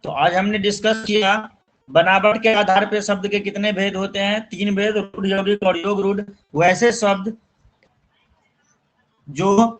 तो आज हमने डिस्कस किया बनावट के आधार पर शब्द के कितने भेद होते हैं, 3 भेद, रूढ़, यौगिक और योग रूढ़। वैसे शब्द जो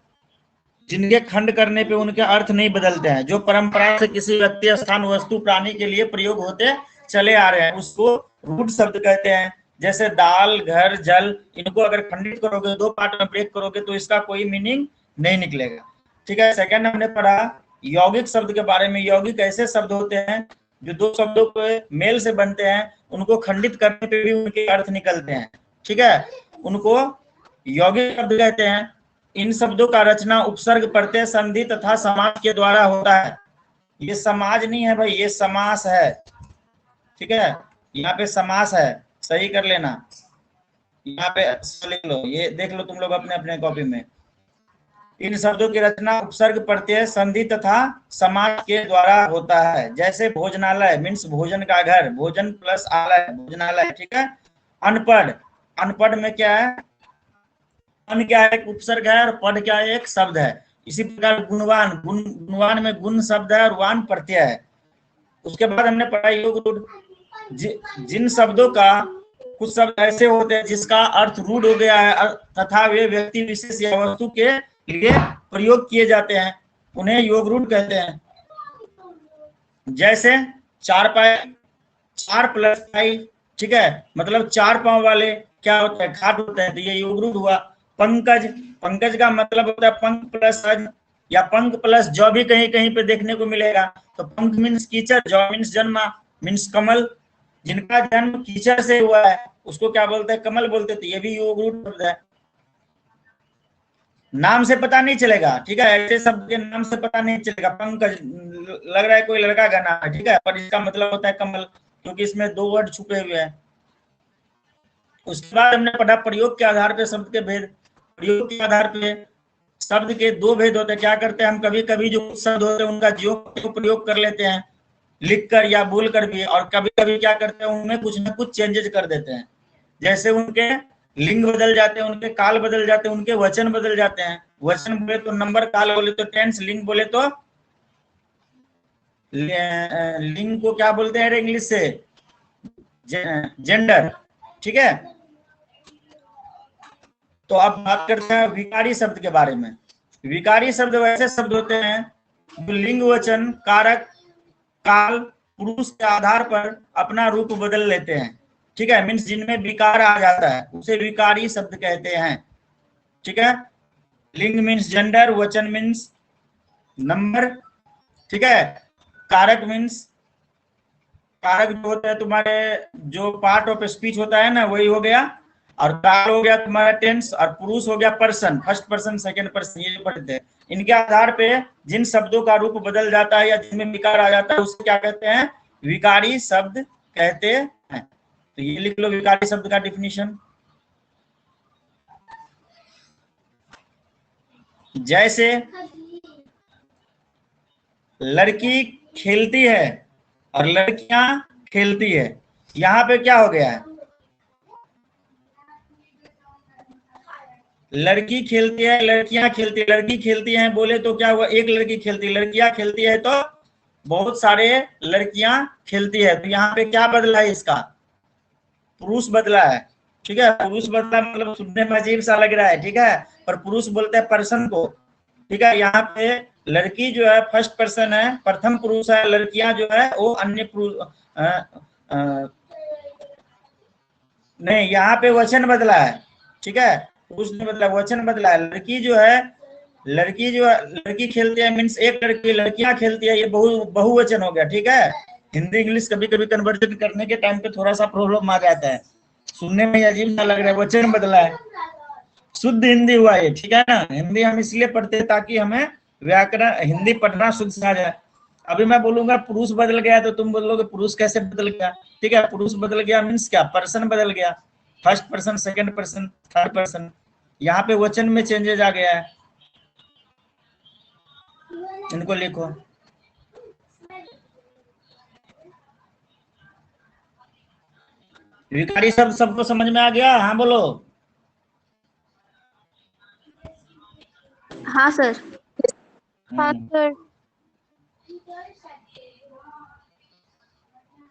जिनके खंड करने पे उनके अर्थ नहीं बदलते हैं, जो परंपरा से किसी व्यक्ति, स्थान, वस्तु, प्राणी के लिए प्रयोग होते चले आ रहे हैं, उसको रूढ़ शब्द कहते हैं। जैसे दाल, घर, जल, इनको अगर खंडित करोगे, 2 पार्ट में ब्रेक करोगे तो इसका कोई मीनिंग नहीं निकलेगा। ठीक है। सेकंड हमने पढ़ा यौगिक शब्द के बारे में। यौगिक ऐसे शब्द होते हैं जो 2 शब्दों के मेल से बनते हैं, उनको खंडित करने पे भी उनके अर्थ निकलते हैं। ठीक है, उनको यौगिक शब्द कहते हैं। इन शब्दों का रचना उपसर्ग, प्रत्यय, संधि तथा समास के द्वारा होता है। ये समाज नहीं है भाई, ये समास है। ठीक है, यहाँ पे समास है, सही कर लेना। यहाँ पे लिख लो, ये देख लो तुम लोग अपने अपने कॉपी में। इन शब्दों की रचना उपसर्ग, प्रत्यय, संधि तथा समास के द्वारा होता है। जैसे भोजनालय मीन्स भोजन का घर, भोजन प्लस आलय, भोजनालय। ठीक है। अनपढ़, अनपढ़ में क्या है, अन क्या है, एक उपसर्ग है, और पढ़ क्या है, एक शब्द है। इसी प्रकार गुणवान, गुणवान में गुण शब्द है और वान प्रत्यय है। उसके बाद हमने पढ़ा योग रूढ़। जिन शब्दों का कुछ शब्द ऐसे होते हैं जिसका अर्थ रूढ़ हो गया है तथा वे व्यक्ति विशेष या वस्तु के लिए प्रयोग किए जाते हैं, उन्हें योग रूढ़ कहते हैं। जैसे चारपाई, 4 + 5। ठीक है, मतलब 4 पांव वाले क्या होता है, खाट होता है, तो ये योग रूढ़ हुआ। पंकज, पंकज का मतलब होता है पंख प्लस अज या पंख प्लस जौ भी कहीं कहीं पे देखने को मिलेगा। तो पंख मीन्स कीचड़, जौ मीन्स जन्मा मीन्स कमल। जिनका जन्म कीचड़ से हुआ है उसको क्या बोलते हैं, कमल बोलते हैं। तो ये भी योग रूढ़ शब्द है। नाम से पता नहीं चलेगा। ठीक है, ऐसे शब्द के नाम से पता नहीं चलेगा। पंकज लग रहा है कोई लड़का का नाम है, ठीक है, पर इसका मतलब होता है कमल, क्योंकि इसमें 2 वर्ड छुपे हुए हैं। उसके बाद हमने पढ़ा प्रयोग के आधार पे शब्द के भेद। प्रयोग के आधार पे शब्द के 2 भेद होते हैं। क्या करते हैं हम, कभी कभी जो शब्द होते हैं उनका जो प्रयोग कर लेते हैं, लिखकर या बोलकर भी, और कभी कभी क्या करते हैं उनमें कुछ ना कुछ चेंजेस कर देते हैं। जैसे उनके लिंग बदल जाते हैं, उनके काल बदल जाते हैं, उनके वचन बदल जाते हैं। वचन बोले तो नंबर, काल बोले तो टेंस, लिंग बोले तो लिंग को क्या बोलते हैं इंग्लिश से, जेंडर। ठीक है, तो अब बात करते हैं विकारी शब्द के बारे में। विकारी शब्द वैसे शब्द होते हैं जो लिंग, वचन, कारक, काल, पुरुष के आधार पर अपना रूप बदल लेते हैं। ठीक है, मीन्स जिनमें विकार आ जाता है उसे विकारी शब्द कहते हैं। ठीक है, लिंग मीन्स जेंडर, वचन मीन्स नंबर। ठीक है, कारक मीन्स, कारक जो होता है तुम्हारे जो पार्ट ऑफ स्पीच होता है ना, वही हो गया। और काल हो गया तुम्हारा टेंस, और पुरुष हो गया person, first person, second person, ये पढ़ते हैं। इनके आधार पे जिन शब्दों का रूप बदल जाता है या जिनमें विकार आ जाता है उसे क्या कहते हैं, विकारी शब्द कहते हैं। तो ये लिख लो विकारी शब्द का डिफिनीशन। जैसे लड़की खेलती है और लड़कियां खेलती है, यहाँ पे क्या हो गया है, लड़की खेलती है, लड़कियां खेलती है। लड़की खेलती है बोले तो क्या हुआ, एक लड़की खेलती है। लड़कियां खेलती है तो बहुत सारे लड़कियां खेलती है। तो यहाँ पे क्या बदला है, इसका पुरुष बदला है। ठीक है, पुरुष बदला मतलब सुनने में अजीब सा लग रहा है, ठीक है, पर पुरुष बोलते हैं पर्सन को। ठीक है, यहाँ पे लड़की जो है फर्स्ट पर्सन है, प्रथम पुरुष है, लड़कियां जो है वो अन्य पुरुष। नहीं, यहाँ पे वचन बदला है। ठीक है, पुरुष ने बदला, वचन बदला है। लड़की जो है, लड़की जो है, लड़की खेलती है मीन्स एक लड़की, लड़कियां खेलती है, ये बहुवचन हो गया। ठीक है, हिंदी इंग्लिश कभी कभी कन्वर्जन करने के टाइम पे थोड़ा सा प्रॉब्लम आ जाता है, सुनने में अजीब सा लग रहा है, वचन बदला है। शुद्ध हिंदी हुआ ये। ठीक है ना, हिंदी हम इसलिए पढ़ते हैं ताकि हमें व्याकरण, हिंदी पढ़ना शुद्ध से आ जाए। अभी मैं बोलूंगा पुरुष बदल गया तो तुम बोलोगे पुरुष कैसे बदल गया। ठीक है, पुरुष बदल गया मीन्स क्या, पर्सन बदल गया, first person, second person, third person. यहाँ पे वचन में चेंजेस आ गया है। इनको लिखो। विकारी शब्द सबको समझ में आ गया, हाँ बोलो। हाँ सर। हाँ सर।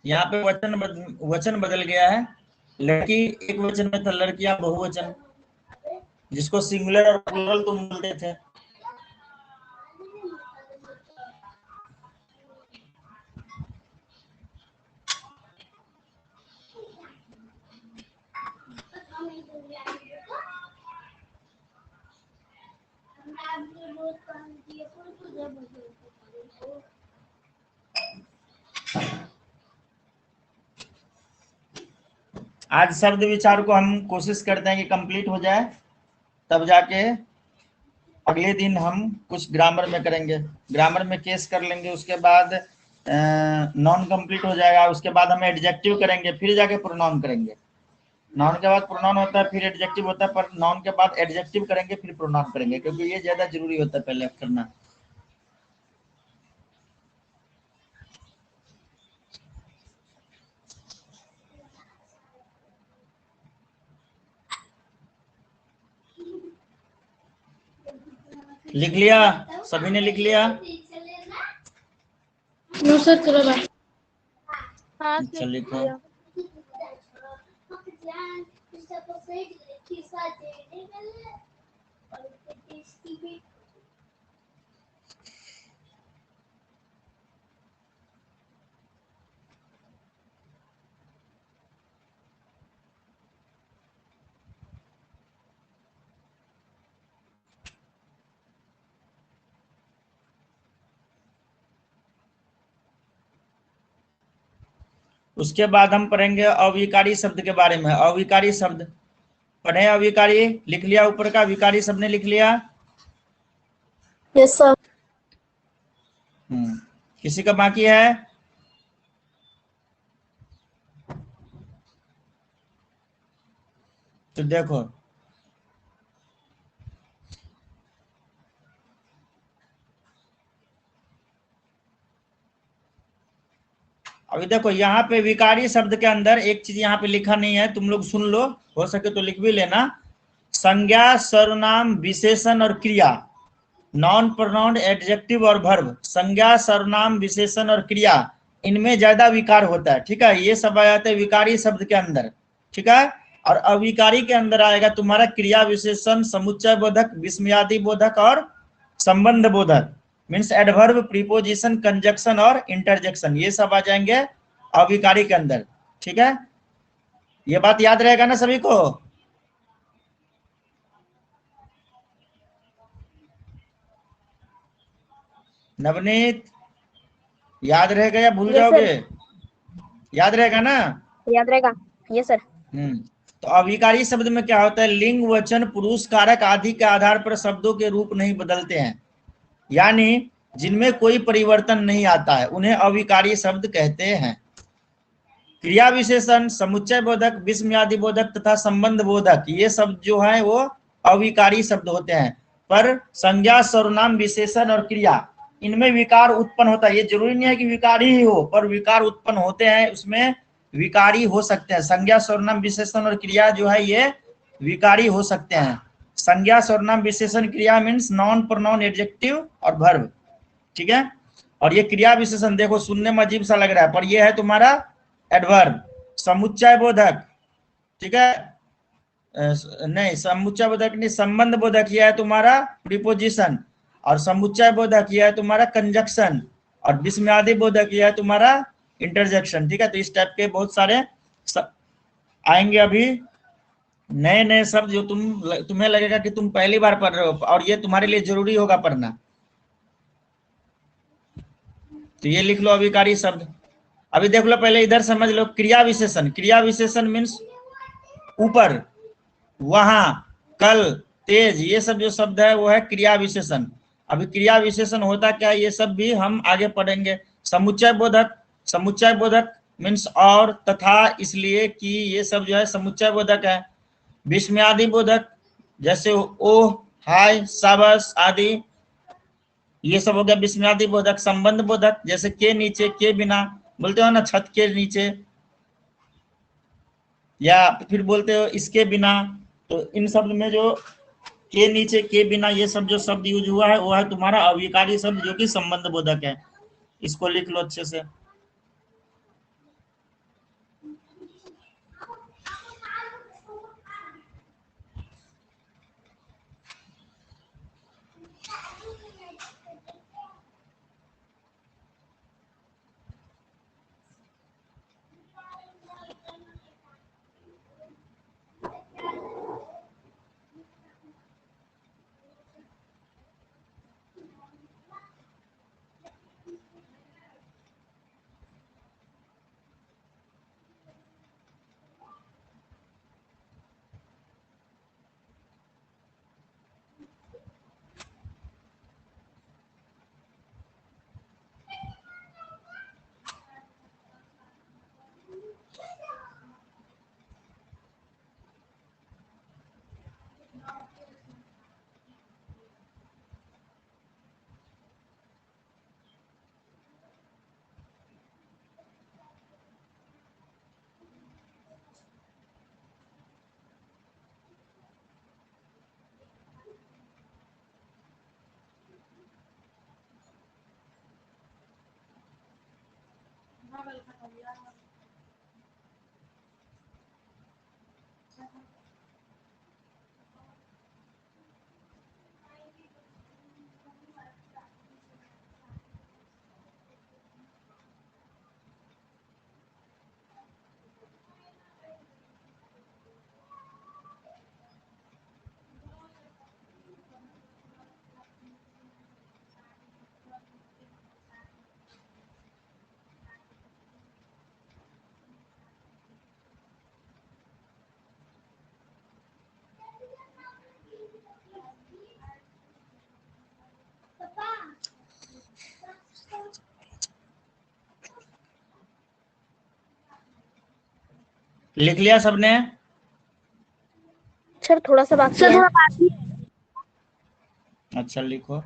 यहाँ पे वचन बदल गया है। लड़की एक वचन में था, लड़कियां बहुवचन, जिसको सिंगुलर और प्लूरल तुम बोलते थे। आज शब्द विचार को हम कोशिश करते हैं कि कंप्लीट हो जाए, तब जाके अगले दिन हम कुछ ग्रामर में करेंगे। ग्रामर में केस कर लेंगे, उसके बाद नॉन कंप्लीट हो जाएगा, उसके बाद हम एडजेक्टिव करेंगे, फिर जाके प्रोनाउन करेंगे। नाउन के बाद प्रोनाउन होता है, फिर एडजेक्टिव होता है, पर नाउन के बाद एडजेक्टिव करेंगे, फिर प्रोनाउन करेंगे, क्योंकि ये ज्यादा जरूरी होता है पहले करना। लिख लिया? सभी ने लिख लिया? अच्छा लिखो। उसके बाद हम पढ़ेंगे अविकारी शब्द के बारे में। अविकारी शब्द पढ़े? अविकारी लिख लिया ऊपर का? विकारी शब्द ने लिख लिया? Yes sir. किसी का बाकी है? तो देखो, अभी देखो यहाँ पे विकारी शब्द के अंदर एक चीज यहाँ पे लिखा नहीं है, तुम लोग सुन लो, हो सके तो लिख भी लेना। संज्ञा, सर्वनाम, विशेषण और क्रिया, नॉन प्रोनाउन, एडजेक्टिव और वर्ब। संज्ञा, सर्वनाम, विशेषण और क्रिया, इनमें ज्यादा विकार होता है, ठीक है। ये सब आ जाते हैं विकारी शब्द के अंदर, ठीक है। और अविकारी के अंदर आएगा तुम्हारा क्रिया विशेषण, समुच्चय बोधक, विस्मयादि बोधक और संबंध बोधक, मीन्स एडवर्ब, प्रीपोजिशन, कंजक्शन और इंटरजेक्शन, ये सब आ जाएंगे अविकारी के अंदर, ठीक है। ये बात याद रहेगा ना सभी को? नवनीत, याद रहेगा या भूल जाओगे? याद रहेगा ना? याद रहेगा। Yes sir. तो अविकारी शब्द में क्या होता है? लिंग, वचन, पुरुष, कारक आदि के आधार पर शब्दों के रूप नहीं बदलते हैं, यानी जिनमें कोई परिवर्तन नहीं आता है, उन्हें अविकारी शब्द कहते हैं। क्रिया विशेषण, समुच्चय बोधक, विस्मयादि बोधक तथा संबंध बोधक, ये शब्द जो है वो अविकारी शब्द होते हैं। पर संज्ञा, सर्वनाम, विशेषण और क्रिया, इनमें विकार उत्पन्न होता है। ये जरूरी नहीं है कि विकारी ही हो, पर विकार उत्पन्न होते हैं, उसमें विकारी हो सकते हैं। संज्ञा, सर्वनाम, विशेषण और क्रिया जो है ये विकारी हो सकते हैं। संज्ञा, सर्वनाम, विशेषण, क्रिया मीन्स नॉन प्रोनाउन, एडजेक्टिव और वर्ब, ठीक है। और ये क्रिया विशेषण देखो सुनने में अजीब सा लग रहा है, पर ये है तुम्हारा एडवर्ब। समुच्चय बोधक, ठीक है, नहीं समुच्चय बोधक नहीं, संबंध बोधक ये है तुम्हारा प्रीपोजिशन, और समुच्चय बोधक ये है तुम्हारा कंजक्शन, और विस्मयादि बोधक ये है तुम्हारा इंटरजेक्शन, ठीक है। तो इस टाइप के बहुत सारे आएंगे अभी नए नए शब्द, जो तुम्हें लगेगा कि तुम पहली बार पढ़ रहे हो, और ये तुम्हारे लिए जरूरी होगा पढ़ना। तो ये लिख लो अविकारी शब्द। अभी देख लो, पहले इधर समझ लो क्रिया विशेषण। क्रिया विशेषण मीन्स ऊपर, वहां, कल, तेज, ये सब जो शब्द है वो है क्रिया विशेषण। अभी क्रिया विशेषण होता क्या है ये सब भी हम आगे पढ़ेंगे। समुच्चय बोधक, समुच्चय बोधक मीन्स और, तथा, इसलिए कि, ये सब जो है समुच्चय बोधक है। विस्मयादि बोधक जैसे ओह, हाय, शाबाश आदि, ये सब हो गया विस्मयादि बोधक। संबंध बोधक जैसे के नीचे, के बिना, बोलते हो ना छत के नीचे, या फिर बोलते हो इसके बिना। तो इन शब्द में जो के नीचे, के बिना, ये सब जो शब्द यूज हुआ है वो है तुम्हारा अविकारी शब्द, जो कि संबंध बोधक है। इसको लिख लो अच्छे से। लिख लिया सबने? सर थोड़ा सा बाकी है। अच्छा लिखो।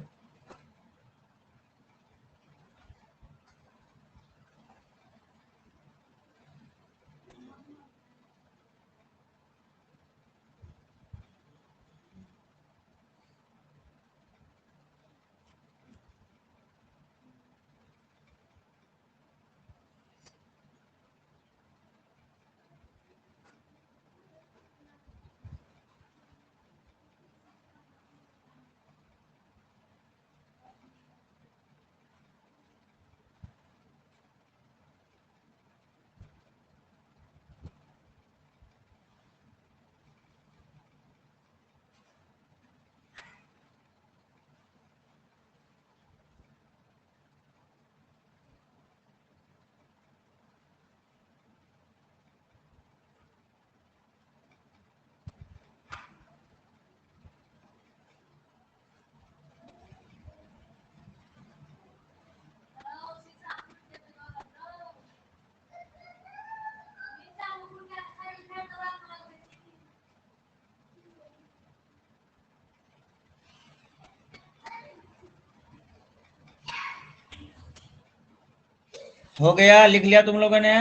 हो गया? लिख लिया तुम लोगों ने?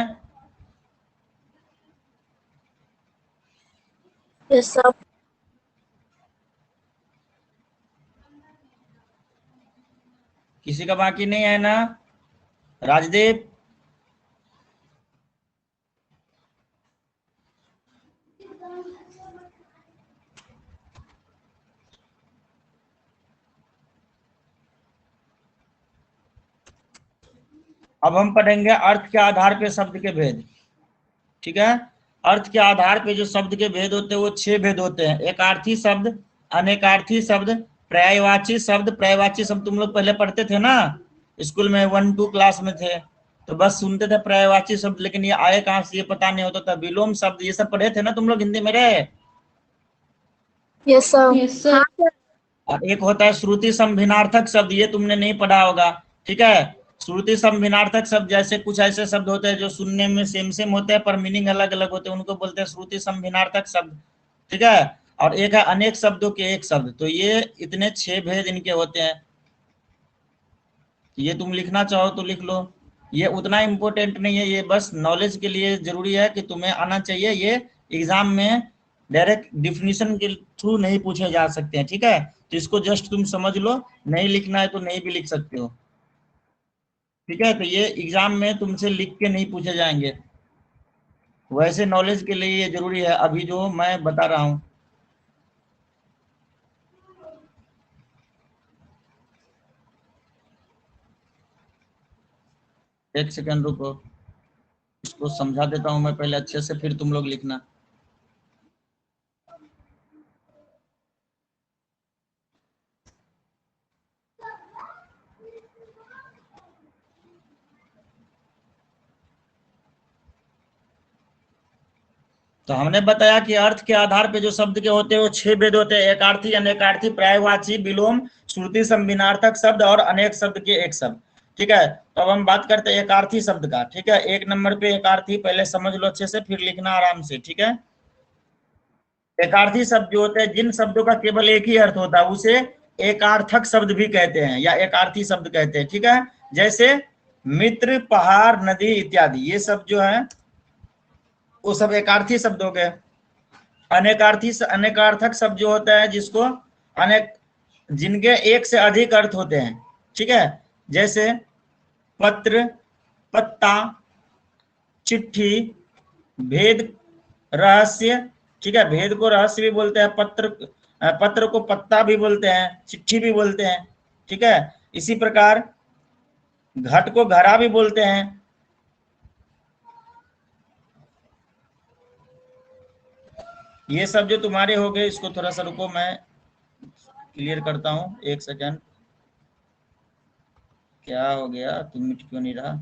Yes sir. किसी का बाकी नहीं है ना? राजदीप? अब हम पढ़ेंगे अर्थ के आधार पे शब्द के भेद। ठीक है? अर्थ के आधार पे जो शब्द के भेद होते हैं वो 6 भेद होते हैं। एकार्थी शब्द, अनेकार्थी शब्द, पर्यायवाची शब्द। पर्यायवाची शब्द तुम लोग पहले पढ़ते थे ना स्कूल में, 1-2 क्लास में थे तो बस सुनते थे पर्यायवाची शब्द, लेकिन ये आए कहां से ये पता नहीं होता था। विलोम शब्द ये सब पढ़े थे ना तुम लोग हिंदी में रे? Yes sir. Yes sir. और एक होता है श्रुति संभिनार्थक शब्द, ये तुमने नहीं पढ़ा होगा। ठीक है? श्रुति संभिनार्थक शब्द जैसे कुछ ऐसे शब्द होते हैं जो सुनने में सेम सेम होते हैं पर मीनिंग अलग अलग होते हैं, उनको बोलते हैं श्रुति संभिनार्थक शब्द। ठीक है? और एक है अनेक शब्दों के एक शब्द। तो ये इतने 6 भेद इनके होते हैं। ये तुम लिखना चाहो तो लिख लो, ये उतना इम्पोर्टेंट नहीं है, ये बस नॉलेज के लिए जरूरी है कि तुम्हें आना चाहिए। ये एग्जाम में डायरेक्ट डिफिनीशन के थ्रू नहीं पूछे जा सकते हैं। ठीक है? तो इसको जस्ट तुम समझ लो, नहीं लिखना है तो नहीं भी लिख सकते हो। ठीक है? तो ये एग्जाम में तुमसे लिख के नहीं पूछे जाएंगे, वैसे नॉलेज के लिए ये जरूरी है अभी जो मैं बता रहा हूं। एक सेकंड रुको, इसको समझा देता हूं मैं पहले अच्छे से, फिर तुम लोग लिखना। तो हमने बताया कि अर्थ के आधार पे जो शब्द के होते हैं वो 6 भेद होते हैं। एकार्थी, अनेकार्थी, पर्यायवाची, विलोम, श्रुति संभिनार्थक शब्द और अनेक शब्द के एक शब्द। ठीक है? तो अब हम बात करते हैं एकार्थी शब्द का। ठीक है? 1 नंबर पे एकार्थी, पहले समझ लो अच्छे से फिर लिखना आराम से। ठीक है? एकार्थी शब्द जो होते हैं, जिन शब्दों का केवल एक ही अर्थ होता है उसे एकार्थक शब्द भी कहते हैं या एकार्थी शब्द कहते हैं। ठीक है? जैसे मित्र, पहाड़, नदी इत्यादि, ये सब जो है वो सब एकार्थी शब्द हो गए। अनेकार्थक शब्द जो होता है जिसको अनेक, जिनके एक से अधिक अर्थ होते हैं। ठीक है? जैसे पत्र, पत्ता, चिट्ठी, भेद, रहस्य, ठीक है, भेद को रहस्य भी बोलते हैं, पत्र को पत्ता भी बोलते हैं, चिट्ठी भी बोलते हैं, ठीक है। इसी प्रकार घट को घड़ा भी बोलते हैं। ये सब जो तुम्हारे हो गए, इसको थोड़ा सा रुको, मैं क्लियर करता हूं, एक सेकंड। क्या हो गया, तुम मिट क्यों नहीं रहा?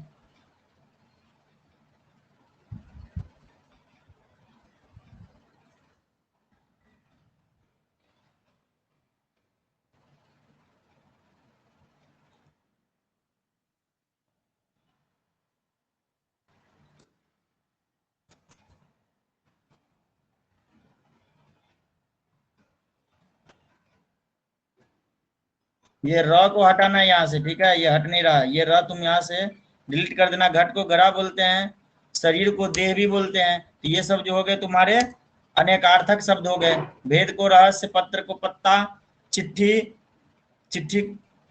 ये र को हटाना है यहाँ से, ठीक है, ये हट नहीं रहा, ये र तुम यहाँ से डिलीट कर देना। घट को घड़ा बोलते हैं, शरीर को देह भी बोलते हैं। तो ये सब जो हो गए तुम्हारे अनेकार्थक शब्द हो गए। भेद को रहस्य, पत्र को पत्ता, चिट्ठी, चिट्ठी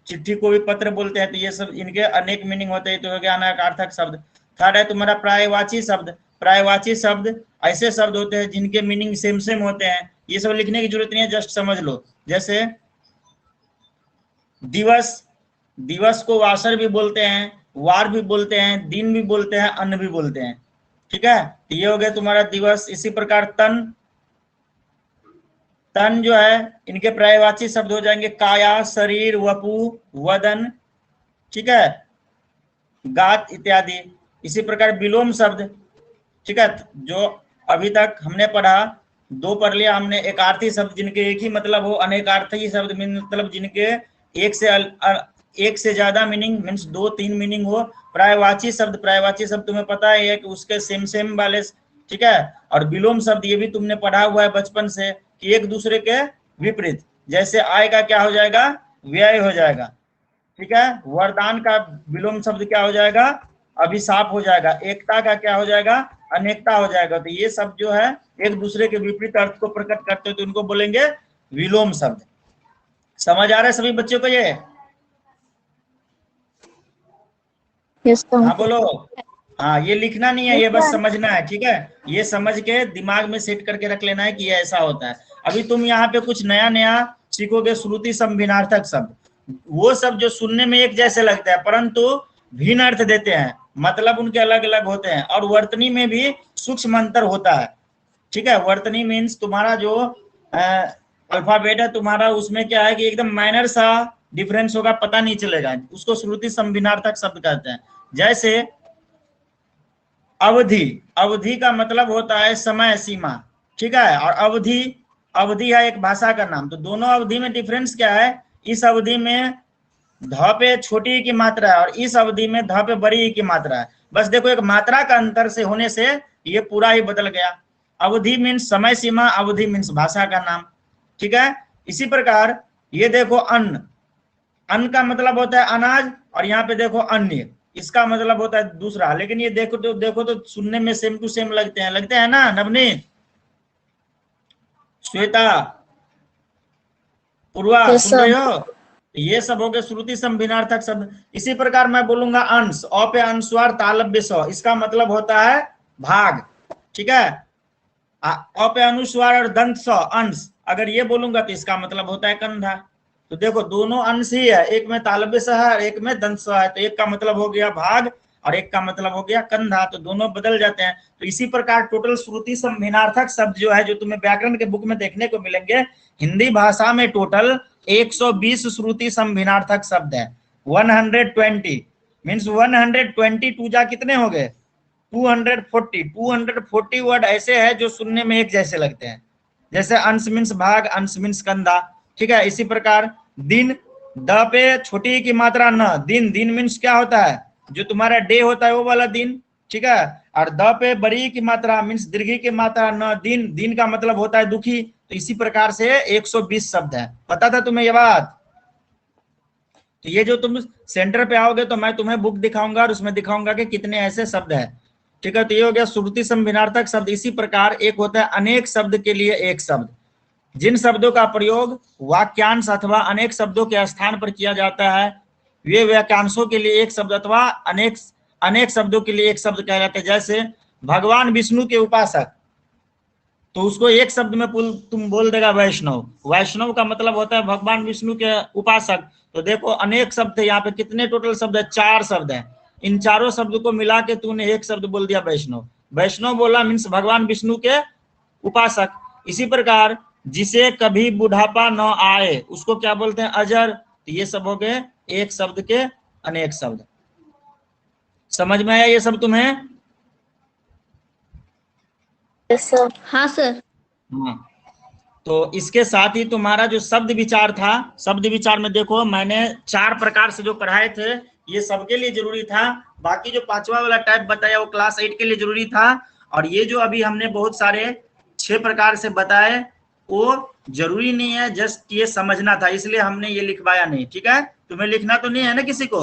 चिट्ठी को भी पत्र बोलते हैं। तो ये सब इनके अनेक मीनिंग होते हैं, तो हो गया अनेकार्थक शब्द। थर्ड है तुम्हारा पर्यायवाची शब्द। पर्यायवाची शब्द ऐसे शब्द होते हैं जिनके मीनिंग सेम सेम होते हैं। ये सब लिखने की जरूरत नहीं है, जस्ट समझ लो। जैसे दिवस, दिवस को वासर भी बोलते हैं, वार भी बोलते हैं, दिन भी बोलते हैं, अन्न भी बोलते हैं, ठीक है। तो ये हो गया तुम्हारा दिवस। इसी प्रकार तन, तन जो है इनके पर्यायवाची शब्द हो जाएंगे काया, शरीर, वपु, वदन, ठीक है, गात इत्यादि। इसी प्रकार विलोम शब्द, ठीक है, जो अभी तक हमने पढ़ा, दो पढ़ लिया हमने। एकार्थी शब्द जिनके एक ही मतलब हो, अनेकार्थी शब्द मतलब जिनके एक से ज्यादा मीनिंग मीन्स 2-3 मीनिंग हो। पर्यायवाची शब्द, पर्यायवाची शब्द तुम्हें पता है कि उसके सेम सेम वाले, ठीक है। और विलोम शब्द ये भी तुमने पढ़ा हुआ है बचपन से कि एक दूसरे के विपरीत। जैसे आय का क्या हो जाएगा, व्यय हो जाएगा, ठीक है। वरदान का विलोम शब्द क्या हो जाएगा, अभिशाप हो जाएगा। एकता का क्या हो जाएगा, अनेकता हो जाएगा। तो ये सब जो है एक दूसरे के विपरीत अर्थ को प्रकट करते हैं, तो इनको बोलेंगे विलोम शब्द। समझ आ रहा है सभी बच्चों को ये? हाँ बोलो। हाँ, ये लिखना नहीं है, ये बस समझना है, ठीक है। ये समझ के दिमाग में सेट करके रख लेना है कि ये ऐसा होता है। अभी तुम यहाँ पे कुछ नया नया सीखोगे, श्रुति संभिनार्थक शब्द। वो सब जो सुनने में एक जैसे लगते हैं परंतु भिन्न अर्थ देते हैं, मतलब उनके अलग अलग होते हैं। और वर्तनी में भी सूक्ष्म अंतर होता है, ठीक है। वर्तनी मीन्स तुम्हारा जो अल्फाबेट है तुम्हारा, उसमें क्या है कि एकदम माइनर सा डिफरेंस होगा, पता नहीं चलेगा, उसको श्रुति संभिनार्थक शब्द कहते हैं। जैसे अवधि, अवधि का मतलब होता है समय सीमा, ठीक है। और अवधि, अवधि है एक भाषा का नाम। तो दोनों अवधि में डिफरेंस क्या है, इस अवधि में ध पे छोटी की मात्रा है और इस अवधि में ध पे बड़ी की मात्रा है। बस देखो, एक मात्रा का अंतर से होने से ये पूरा ही बदल गया। अवधि मीन्स समय सीमा, अवधि मीन्स भाषा का नाम, ठीक है। इसी प्रकार ये देखो अन्न, अन्न का मतलब होता है अनाज, और यहाँ पे देखो अन्य, इसका मतलब होता है दूसरा। लेकिन ये देखो तो सुनने में सेम टू सेम लगते हैं ना नवनीत, श्वेता, पूर्वा, सुन रहे हो? ये सब हो गए श्रुति संभिनार्थक शब्द। इसी प्रकार मैं बोलूंगा अंश, अ पे अनुस्वार तालव्य स, इसका मतलब होता है भाग, ठीक है। अ पे अनुस्वार और दंत स, अंश, अगर ये बोलूंगा तो इसका मतलब होता है कंधा। तो देखो दोनों अंश ही है, एक में तालव्य स है और एक में दंत स है। तो एक का मतलब हो गया भाग और एक का मतलब हो गया कंधा, तो दोनों बदल जाते हैं। तो इसी प्रकार टोटल श्रुति संभिनार्थक शब्द जो है, जो तुम्हें व्याकरण के बुक में देखने को मिलेंगे, हिंदी भाषा में टोटल 120 श्रुति संभिनार्थक शब्द है। 120 मीन्स 122 जा कितने हो गए, 240 वर्ड ऐसे है जो सुनने में एक जैसे लगते हैं। जैसे अंश मीन्स भाग, अंश मीन्स कंधा, ठीक है। इसी प्रकार दिन, द पे छोटी की मात्रा न, दिन, दिन मीन्स क्या होता है, जो तुम्हारा डे होता है वो वाला दिन, ठीक है। और द पे बड़ी की मात्रा मीन्स दीर्घी की मात्रा न, दिन, दिन का मतलब होता है दुखी। तो इसी प्रकार से 120 शब्द है। पता था तुम्हें ये बात? तो ये जो तुम सेंटर पे आओगे तो मैं तुम्हें बुक दिखाऊंगा और उसमें दिखाऊंगा कि कितने ऐसे शब्द है, ठीक है। तो ये हो गया श्रुति संभिनार्थक शब्द। इसी प्रकार एक होता है अनेक शब्द के लिए एक शब्द, जिन शब्दों का प्रयोग वाक्यांश अथवा अनेक शब्दों के स्थान पर किया जाता है वे वाक्यांशों के लिए एक शब्द अथवा अनेक शब्दों के लिए एक शब्द कहलाते हैं। जैसे भगवान विष्णु के उपासक, तो उसको एक शब्द में तुम बोल देगा वैष्णव। वैष्णव का मतलब होता है भगवान विष्णु के उपासक। तो देखो अनेक शब्द थे यहाँ पे, कितने टोटल शब्द है? 4 शब्द है। इन चारों शब्द को मिला के तूने एक शब्द बोल दिया वैष्णव। वैष्णव बोला मीन्स भगवान विष्णु के उपासक। इसी प्रकार जिसे कभी बुढ़ापा न आए उसको क्या बोलते हैं? अजर। तो ये सब हो गए एक शब्द के अनेक शब्द। समझ में आया ये सब तुम्हें? Yes sir. हाँ सर। हाँ, तो इसके साथ ही तुम्हारा जो शब्द विचार था, शब्द विचार में देखो मैंने 4 प्रकार से जो पढ़ाए थे, ये सबके लिए जरूरी था। बाकी जो 5वां वाला टाइप बताया वो क्लास 8 के लिए जरूरी था। और ये जो अभी हमने बहुत सारे 6 प्रकार से बताए वो जरूरी नहीं है, जस्ट ये समझना था, इसलिए हमने ये लिखवाया नहीं। ठीक है, तुम्हें लिखना तो नहीं है ना किसी को?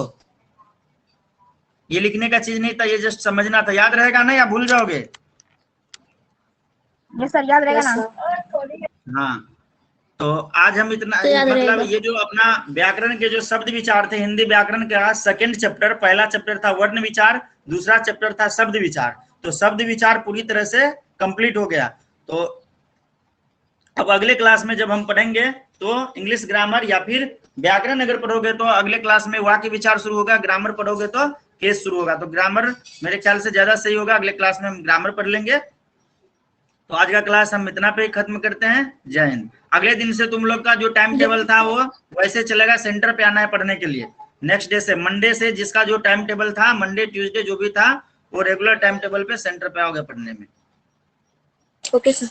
ये लिखने का चीज नहीं था, ये जस्ट समझना था। याद रहेगा ना या भूल जाओगे? ये सर याद रहेगा ना? हाँ, तो आज हम इतना तो याद मतलब रहेगा। ये जो अपना व्याकरण के जो शब्द विचार थे, हिंदी व्याकरण का सेकंड चैप्टर, पहला चैप्टर था वर्ण विचार, दूसरा चैप्टर था शब्द विचार। तो शब्द विचार पूरी तरह से कंप्लीट हो गया। तो अब अगले क्लास में जब हम पढ़ेंगे तो इंग्लिश ग्रामर या फिर व्याकरण अगर पढ़ोगे तो अगले क्लास में वाक्य विचार शुरू होगा, ग्रामर पढ़ोगे तो केस शुरू होगा। तो ग्रामर मेरे ख्याल से ज्यादा सही होगा, अगले क्लास में हम ग्रामर पढ़ लेंगे। तो आज का क्लास हम इतना पे खत्म करते हैं। जय हिंद। अगले दिन से तुम लोग का जो टाइम टेबल था वो वैसे चलेगा, सेंटर पे आना है पढ़ने के लिए। नेक्स्ट डे से, मंडे से जिसका जो टाइम टेबल था, मंडे ट्यूसडे जो भी था, वो रेगुलर टाइम टेबल पे सेंटर पे आओगे पढ़ने में। Okay sir.